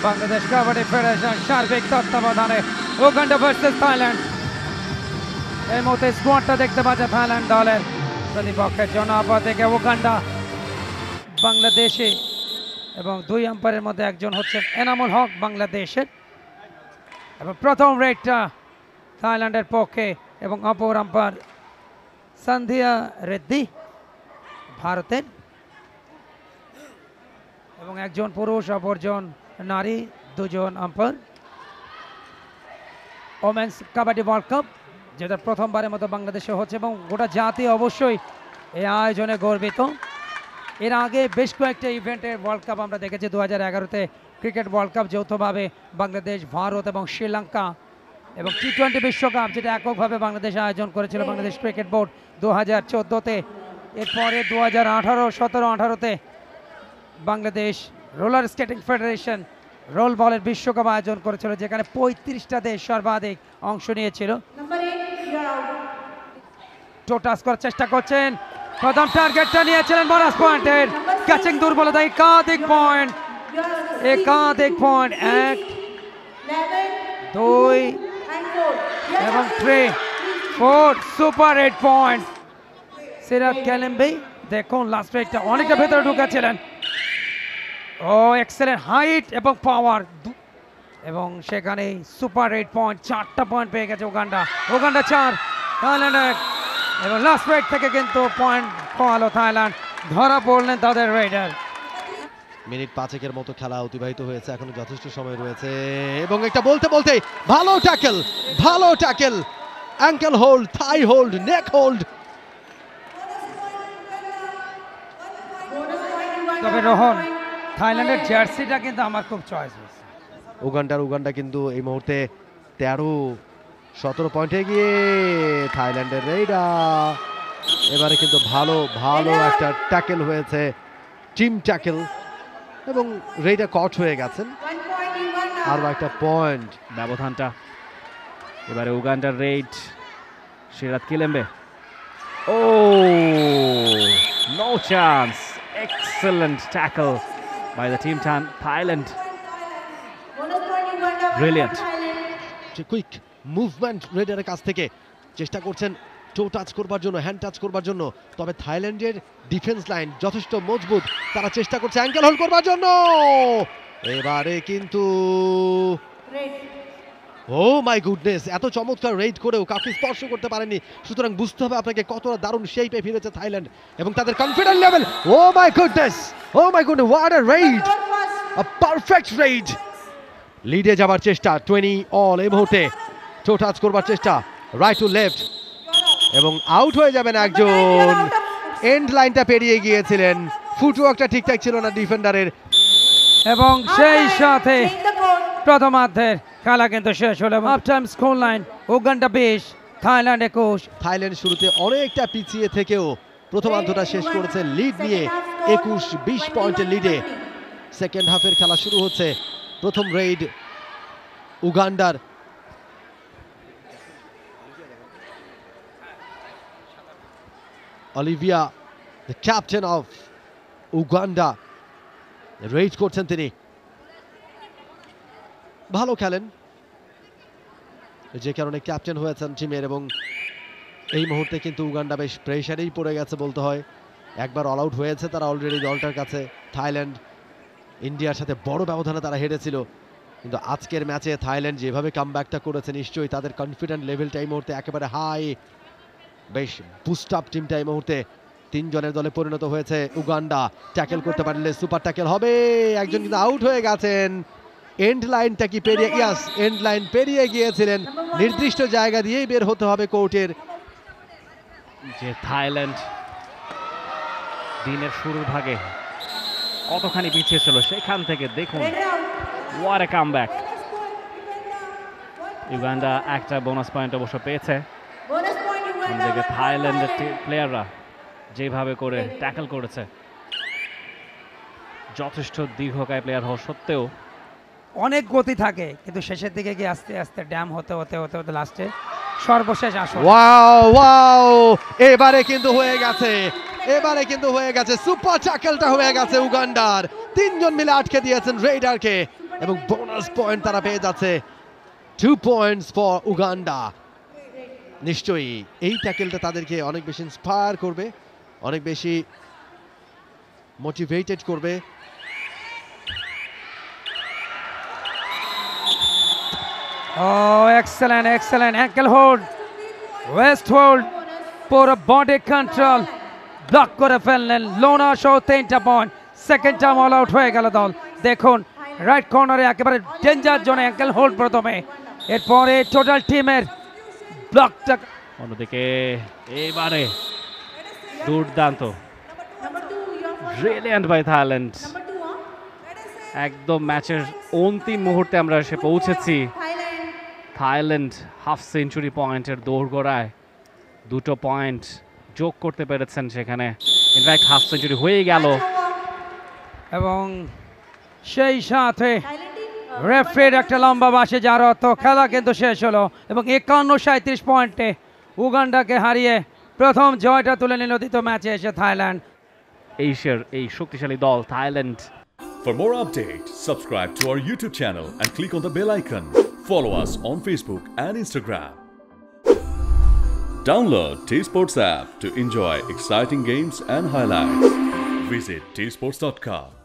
Bangladesh kabaddi federation সার্বিক তত্ত্বাবধানে Uganda versus Thailand. এই মুহূর্তে স্কোয়াডটা দেখতে পাচ্ছে থাইল্যান্ড দলের প্রতিপক্ষের জন্য আপাতত উগান্ডা বাংলাদেশে, এবং দুই আম্পায়ারের মধ্যে একজন হচ্ছেন এনামুল হক বাংলাদেশের, এবং প্রথম রেডটা থাইল্যান্ডের পক্ষে, এবং অপর আম্পায়ার সন্ধিয়া রেড্ডি ভারতের, এবং একজন পুরুষ অপরজন নারী, দুজন umpire. Women's kabaddi world cup যেটা প্রথমবারের মতো বাংলাদেশে হচ্ছে, এবং গোটা জাতি অবশ্যই এই আয়োজনে গর্বিত। এর আগে বেশ কয়েকটা ইভেন্টের ওয়ার্ল্ড কাপ আমরা দেখেছি। 2011-তে ক্রিকেট ওয়ার্ল্ড কাপ যৌথভাবে বাংলাদেশ, ভারত এবং শ্রীলঙ্কা, এবং টি-20 বিশ্বকাপ যেটা এককভাবে বাংলাদেশ আয়োজন করেছিল বাংলাদেশ ক্রিকেট বোর্ড 2014-তে। এরপরে 2018, 17, 18-তে Bangladesh roller skating federation roll বলের বিশ্বকাপ আয়োজন করেছিল, যেখানে 35টা দেশ সর্বাধিক অংশ নিয়েছিল। টোটাস করার চেষ্টা করছেন, প্রথম টার্গেটটা নিয়েছিলেন বোনাস পয়েন্টের, ক্যাচিং দুর্বলতা, একাধিক পয়েন্ট, 1, 2 এবং 3, 4, সুপার 8 পয়েন্ট। সিরাত কেলেম্বি দেখুন লাস্ট রেটটা অনেকটা ভেতরে ঢুকেছিলেন। ও এক্সেলেন্ট হাইট এবং পাওয়ার, এবং সেখানে সুপার 8 পয়েন্ট, 4টা পয়েন্ট পেয়ে গেছে উগান্ডা 4, থাইল্যান্ড 1, এবং লাস্ট রেট থেকে কিন্তু পয়েন্ট খোয়ালো থাইল্যান্ড, ধরা পড়লেন তাদের রেডার। মিনিট 5 মতো খেলা অতিবাহিত হয়েছে, এখনো যথেষ্ট সময় রয়েছে, এবং একটা বলতে ভালো ট্যাকেল, অ্যাঙ্কেল হোল্ড, থাই হোল্ড, নেক হোল্ড। তবে রোহন, থাইল্যান্ডের জার্সিটা কিন্তু আমার খুব চয়েস হয়েছে। উগান্ডা কিন্তু এই মুহূর্তে 13-17 পয়েন্টে গিয়ে থাইল্যান্ডের রেইডার। এবারে কিন্তু ভালো একটা ট্যাকেল হয়েছে, টিম ট্যাকেল, এবং রেইডার কট হয়ে গেছেন। আর একটা পয়েন্ট ব্যবধানটা এবারে উগান্ডার raid, Sirat Kilembe. Oh no chance, excellent tackle by the team Thailand, brilliant. Quick movement রেডারের কাছ থেকে, চেষ্টা করছেন টো টাচ করবার জন্য, হ্যান্ড টাচ করবার জন্য, তবে থাইল্যান্ডের ডিফেন্স লাইন যথেষ্ট মজবুত, তারা চেষ্টা করছে অ্যাঙ্কেল হোল্ড করবার জন্য। এবারে কিন্তু ও মাই গুডনেস, এত চমৎকার রেড করেও কাউকে স্পর্শ করতে পারেনি, সুতরাং বুঝতে হবে আপনাকে কতটা দারুণ শেপে ফিরেছে থাইল্যান্ড এবং তাদের confident level. Oh my goodness, what a raid, a perfect raid. লিডে যাবার চেষ্টা 20 অল, এই মুহূর্তে টো টাচ করবার চেষ্টা, রাইট টু লেফট, এবং আউট হয়ে যাবেন একজন। এন্ড লাইনটা পেরিয়ে গিয়েছিলেন, ফুটওয়ার্কটা ঠিকঠাক ছিল না ডিফেন্ডারের, এবং সেই সাথে প্রথমার্ধের খেলা কিন্তু শেষ হলো। Half time score line Uganda 20, Thailand 21। Thailand শুরুতে অনেকটা পিছিয়ে থেকেও প্রথমার্ধটা শেষ করেছে লিড নিয়ে 21-20 পয়েন্টের লিডে। সেকেন্ড হাফের খেলা শুরু হচ্ছে। প্রথম রেড উগান্ডার, Olivia the captain of Uganda red করছেন, তিনি ভালো খেলেন, যে কারণে ক্যাপ্টেন হয়েছেন টিমের, এবং এই মুহূর্তে কিন্তু উগান্ডা বেশ প্রেসারেই পড়ে গেছে বলতে হয়। একবার অল আউট হয়েছে তারা অলরেডি দলটার কাছে। থাইল্যান্ড ইন্ডিয়ার সাথে বড় ব্যবধানে তারা হেরেছিল, কিন্তু আজকের ম্যাচে থাইল্যান্ড যেভাবে কামব্যাকটা করেছে, নিশ্চয়ই তাদের কনফিডেন্ট লেভেলটা এই মুহূর্তে একেবারে হাই। বেশ বুস্ট আপ টিমটা এই মুহূর্তে 3 জনের দলে পরিণত হয়েছে উগান্ডা। ট্যাকেল করতে পারলে সুপার ট্যাকেল হবে, একজন কিন্তু আউট হয়ে গেছেন। এন্ড লাইনটা কি পেরিয়ে, ইয়াস এন্ড লাইন পেরিয়ে গিয়েছিলেন, নির্দিষ্ট জায়গা দিয়েই বের হতে হবে কোর্টের। যে থাইল্যান্ড দিনের শুরুর ভাগে কতখানি পিছিয়ে ছিল, সেখান থেকে দেখুন হোয়াট এ কামব্যাক। উগান্ডা একটা বোনাস পয়েন্ট অবশ্য পেয়েছে, অন্যদিকে থাইল্যান্ডের প্লেয়াররা যেভাবে করে ট্যাকল করেছে, যথেষ্ট দীর্ঘকায় প্লেয়ার হওয়া সত্ত্বেও অনেক গতি থাকে, কিন্তু শেষের দিকে গিয়ে আস্তে আস্তে ড্যাম হতে লাস্টে সর্বশেষ আসলে ওয়াও, এবারে কিন্তু হয়ে গেছে সুপার ট্যাকেলটা হয়ে গেছে উগান্ডার। 3 জন মিলে আটকে দিয়েছেন রেইডারকে। এবং বোনাস পয়েন্ট তারা পেয়ে যাচ্ছে। 2 পয়েন্টস ফর উগান্ডা। নিশ্চয়ই এই ট্যাকেলটা তাদেরকে অনেক বেশি ইন্সপায়ার করবে, অনেক বেশি মোটিভেটেড করবে। Oh, excellent ankle hold, wrist hold, পুরো বডি কন্ট্রোল, ব্লক করে ফেললেন লোনা শো। 3টা point, second time all out হয়ে গেল দল। দেখুন রাইট কর্নারে একেবারে ডেঞ্জার জোনে অ্যাঙ্কেল হোল্ড প্রথমে, এরপরে টোটাল টিমের ব্লকটা। অন্যদিকে এবারে দুর্দান্ত, ব্রিলিয়ান্ট বাই থাইল্যান্ড। একদম ম্যাচের অন্তিম মুহূর্তে আমরা এসে পৌঁছেছি। থাইল্যান্ড হাফ সেঞ্চুরি পয়েন্টের দোরগোড়ায় 2টো পয়েন্ট যোগ করতে পেরেছেন সেখানে। ইনফ্যাক্ট হাফ সেঞ্চুরি হয়ে গেল। এবং সেই সাথে রেফারির একটা লম্বা বাঁশি, যার অর্থ খেলা কিন্তু শেষ হলো এবং 51-37 পয়েন্টে উগান্ডাকে হারিয়ে প্রথম জয়টা তুলে নিল দ্বিতীয় ম্যাচে এসে থাইল্যান্ড। এশিয়ার এই শক্তিশালী দল Thailand. For more updates, subscribe to our YouTube channel and click on the bell icon. Follow us on Facebook and Instagram. Download T-Sports app to enjoy exciting games and highlights. Visit tsports.com.